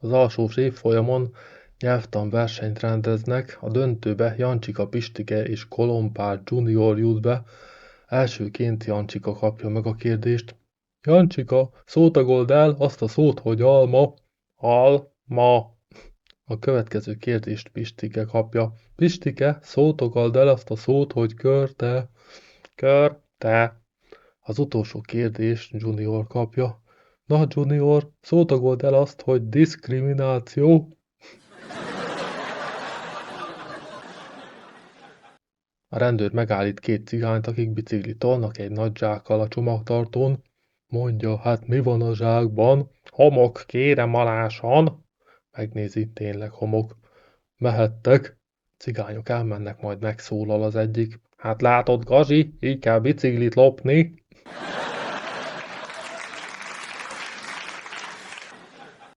Az alsós évfolyamon nyelvtanversenyt rendeznek, a döntőbe Jancsika Pistike és Kolompár Junior jut be. Elsőként Jancsika kapja meg a kérdést. Jancsika, szótagold el azt a szót, hogy alma. Alma. A következő kérdést Pistike kapja. Pistike, szótagold el azt a szót, hogy körte. Körte. Az utolsó kérdést Junior kapja. Na, Junior, szótagold el azt, hogy diszkrimináció. A rendőr megállít két cigányt, akik biciklit tolnak egy nagy zsákkal a csomagtartón. Mondja, hát mi van a zsákban? Homok, kérem alásan. Megnézi, tényleg homok. Mehettek. Cigányok elmennek, majd megszólal az egyik. Hát látod, Gazi, így kell biciklit lopni.